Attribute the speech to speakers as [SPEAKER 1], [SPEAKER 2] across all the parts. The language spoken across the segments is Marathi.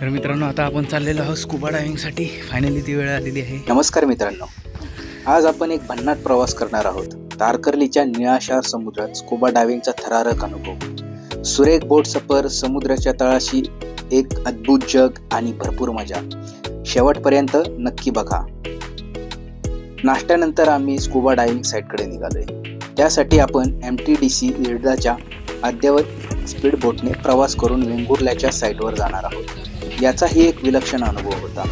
[SPEAKER 1] तर मित्रांनो, आता आपण चाललेलो आहोत स्कुबा डायव्हिंगसाठी. फायनली ती वेळ आलेली आहे.
[SPEAKER 2] नमस्कार मित्रांनो, आज आपण एक भन्नाट प्रवास करणार आहोत. तारकर्लीच्या निळाशार समुद्रात स्कुबा डायव्हिंगचा थरारक अनुभव, सुरेख बोट सफर, समुद्राच्या तळाशी एक अद्भुत जग आणि भरपूर मजा. शेवटपर्यंत नक्की बघा. नाश्त्यानंतर आम्ही स्कुबा डायव्हिंग साईटकडे निघालोय. त्यासाठी आपण MTDC येरडाच्या अद्ययावत स्पीड बोटने प्रवास करून वेंगुर्ल्याच्या साईटवर जाणार आहोत. याचाही एक विलक्षण अनुभव होता.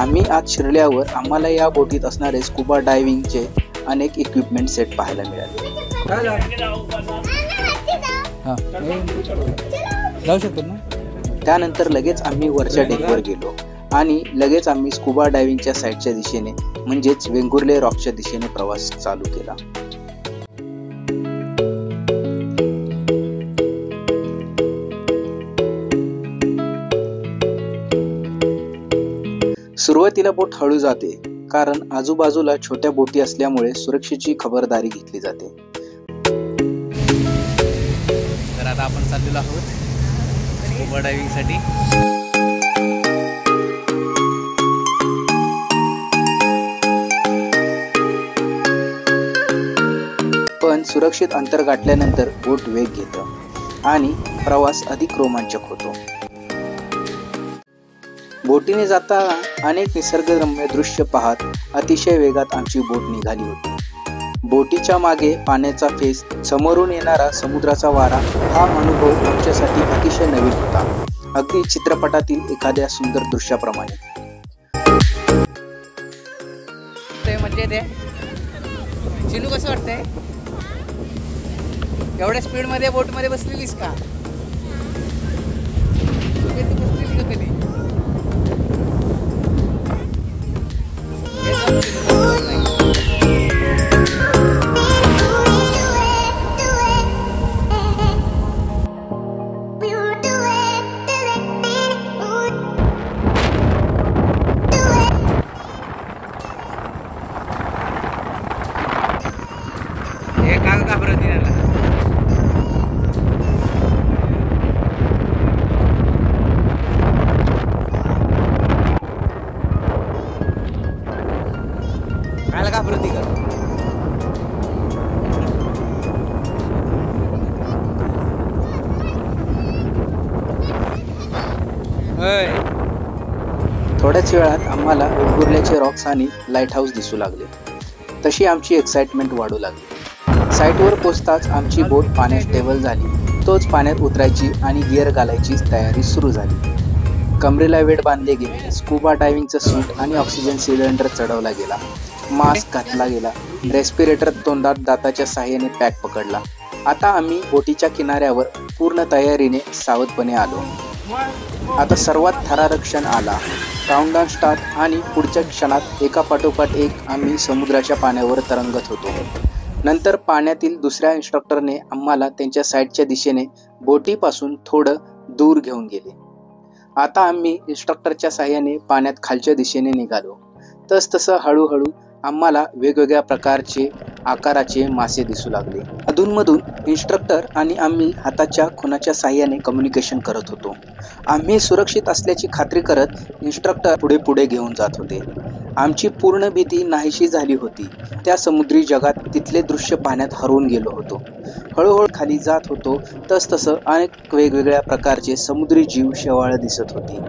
[SPEAKER 2] आम्ही आज शिरल्यावर आम्हाला या बोटीत असणारे स्कुबा डायव्हिंगचे अनेक इक्विपमेंट सेट पाहायला मिळाले.
[SPEAKER 1] जाऊ शकतो ना.
[SPEAKER 2] त्यानंतर लगेच आम्ही वरच्या डेकवर गेलो आणि लगेच आम्ही स्कुबा डायव्हिंगच्या साईटच्या दिशेने म्हणजेच वेंगुर्ले रॉकच्या दिशेने प्रवास चालू केला. सुरुवातीला बोट हळू जाते कारण आजूबाजूला छोट्या बोटी असल्यामुळे सुरक्षेची खबरदारी घेतली जाते.
[SPEAKER 1] तर आता आपण चाललेलो आहोत स्कुबा डायव्हिंगसाठी.
[SPEAKER 2] पण सुरक्षित अंतर गाठल्यानंतर बोट वेग घेतं आणि प्रवास अधिक रोमांचक होतो. बोटीने जाताना अनेक निसर्गरम्य दृश्य पाहत अतिशय वेगात आमची बोट निघाली होती. बोटीच्या मागे पाण्याचा फेस, समोरून येणारा समुद्राचा वारा, हा अनुभव आमच्यासाठी अतिशय नवीन होता, अगदी चित्रपटातील एखाद्या सुंदर दृश्याप्रमाणे.
[SPEAKER 1] चिनू, कसं वाटतंय? एवढ्या स्पीड मध्ये बोट मध्ये बसलेलीस का?
[SPEAKER 2] थोड्याच वेळात आम्हाला वेंगुर्ल्याचे रॉक्स आणि लाईट हाऊस दिसू लागले. तशी आमची एक्साइटमेंट वाढू लागली. साईटवर पोहोचताच आमची बोट पाण्यात स्टेबल झाली. तोच पाण्यात उतरायची आणि गिअर घालायची तयारी सुरू झाली. कमरेला वेड बांधले गेले. स्कुबा डायव्हिंगचं सूट आणि ऑक्सिजन सिलेंडर चढवला गेला. मास्क घातला गेला. रेस्पिरेटर तोंडात दाताच्या साहाय्याने पॅक पकडला. आता आम्ही बोटीच्या किनाऱ्यावर पूर्ण तयारीने सावधपणे आलो. आता सर्वात थरारक क्षण आला. काउंटडाऊन स्टार्ट आणि पुढच्या क्षणात एका पाठोपाठ एक आम्ही समुद्राच्या पाण्यावर तरंगत होतो. नंतर पाण्यातील दुसऱ्या इन्स्ट्रक्टरने आम्हाला त्यांच्या साईडच्या दिशेने बोटीपासून थोडं दूर घेऊन गेले. आता आम्ही इन्स्ट्रक्टरच्या साहाय्याने पाण्यात खालच्या दिशेने निघालो. तसतसं हळूहळू आम्हाला वेगवेगळ्या प्रकारचे आकाराचे मासे दिसू लागले. अधूनमधून इन्स्ट्रक्टर आणि आम्ही हाताच्या खुणाच्या साहाय्याने कम्युनिकेशन करत होतो. आम्ही सुरक्षित असल्याची खात्री करत इन्स्ट्रक्टर पुढे पुढे घेऊन जात होते. आमची पूर्ण भीती नाहीशी झाली होती. त्या समुद्री जगात तिथले दृश्य पाण्यात हरवून गेलो होतो. हळूहळू खाली जात होतो तसतसं अनेक वेगवेगळ्या प्रकारचे समुद्री जीव शेवाळ दिसत होते.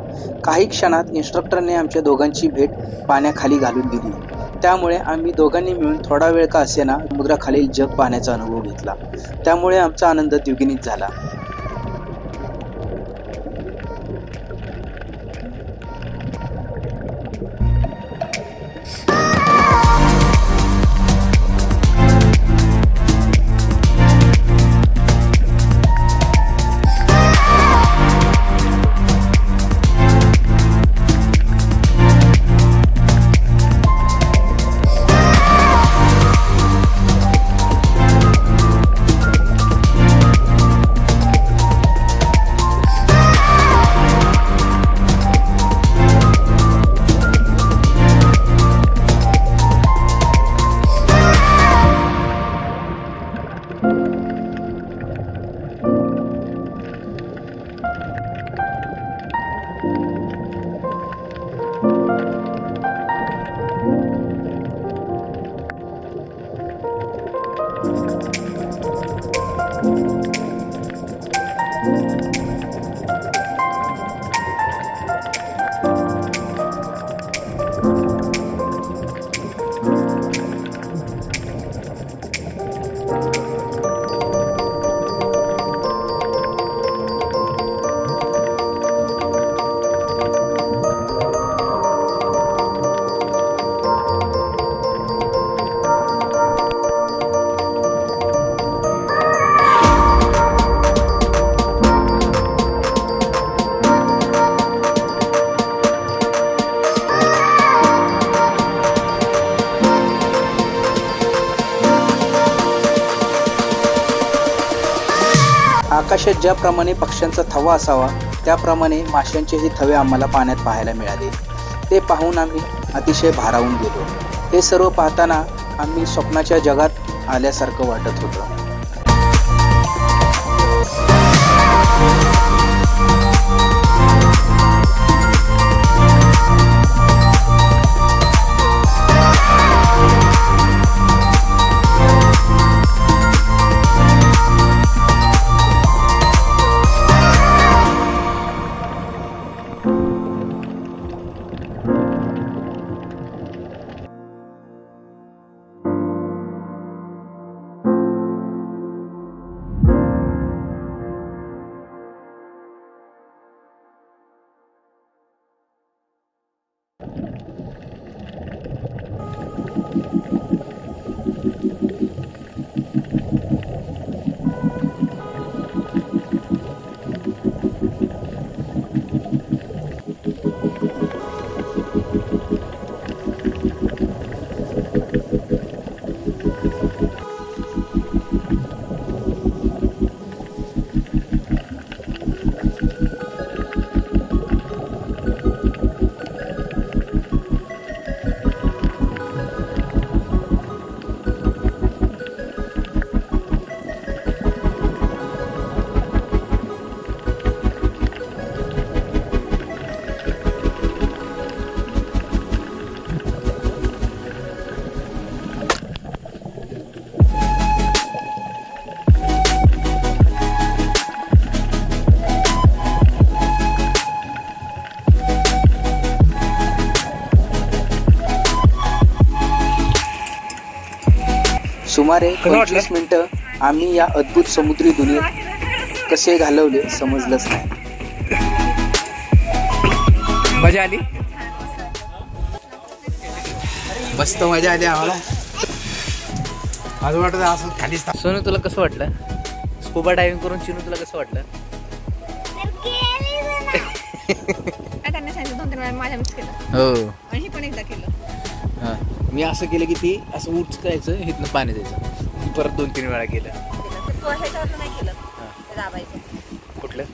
[SPEAKER 2] काही क्षणात इन्स्ट्रक्टरने आमच्या दोघांची भेट पाण्याखाली घालून दिली. त्यामुळे आम्ही दोघांनी मिळून थोडा वेळ का असेना समुद्राखालील जग पाहण्याचा अनुभव घेतला. त्यामुळे आमचा आनंद द्विगुणित झाला. आकाशात ज्याप्रमाणे पक्ष्यांचा थवा असावा त्याप्रमाणे माशांचेही थवे आम्हाला पाण्यात पाहायला मिळाले. ते पाहून आम्ही अतिशय भारावून गेलो. हे सर्व पाहताना आम्ही स्वप्नाच्या जगात आल्यासारखं वाटत होतं. सुमारे 25 मिनिटं आम्ही या अद्भुत समुद्री दुनियेत कसे घालवले समजलंच नाही.
[SPEAKER 1] मजा आली, मस्त मजा आली आम्हाला. असं वाटतं असं खाली. सोनू तुला कसं वाटलं स्कुबा डायव्हिंग करून? चिनू तुला कसं वाटलं? हो,
[SPEAKER 3] पण एकदा केलं.
[SPEAKER 1] मी असं केलं की ती असं उचकायचं, इथनं पाणी द्यायचं. परत 2-3 वेळा केलं. कुठलं?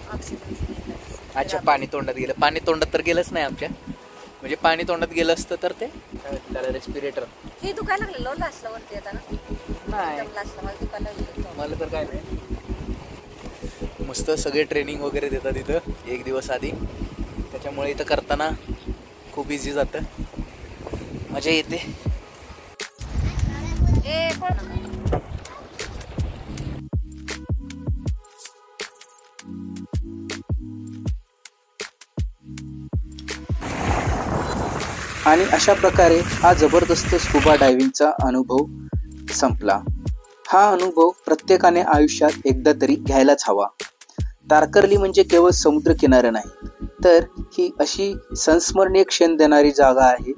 [SPEAKER 1] अच्छा, पाणी तोंडात गेलं. पाणी तोंडात तर गेलंच नाही आमच्या. म्हणजे पाणी तोंडात गेलं असतं तर ते त्याला रेस्पिरेटर
[SPEAKER 3] हे दुखायला लागलं लास्टला वरती येताना.
[SPEAKER 1] मला तर काय नाही. मस्त सगळे ट्रेनिंग वगैरे देतात इथं 1 दिवस आधी. त्याच्यामुळे इथं करताना खूप इझी जातं, मजा येते.
[SPEAKER 2] आणि अशा प्रकारे हा जबरदस्त स्कुबा डायव्हिंगचा अनुभव संपला. हा अनुभव प्रत्येकाने आयुष्यात एकदा तरी घ्यायलाच हवा. तारकर्ली म्हणजे केवळ समुद्र किनारा नाही, तर ही अशी संस्मरणीय क्षण देणारी जागा आहे.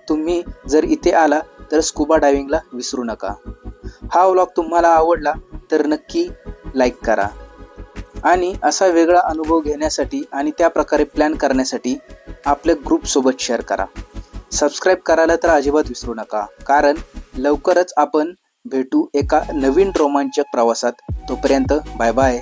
[SPEAKER 2] तुम्ही जर इथे आला तर स्कुबा डायव्हिंगला विसरू नका. हा व्लॉग तुम्हाला आवडला तर नक्की लाईक करा. आणि असा वेगळा अनुभव घेण्यासाठी आणि त्या प्रकारे प्लॅन करण्यासाठी आपल्या ग्रुपसोबत शेअर करा. सबस्क्राईब करायला तर अजिबात विसरू नका, कारण लवकरच आपण भेटू एका नवीन रोमांचक प्रवासात. तोपर्यंत बाय बाय.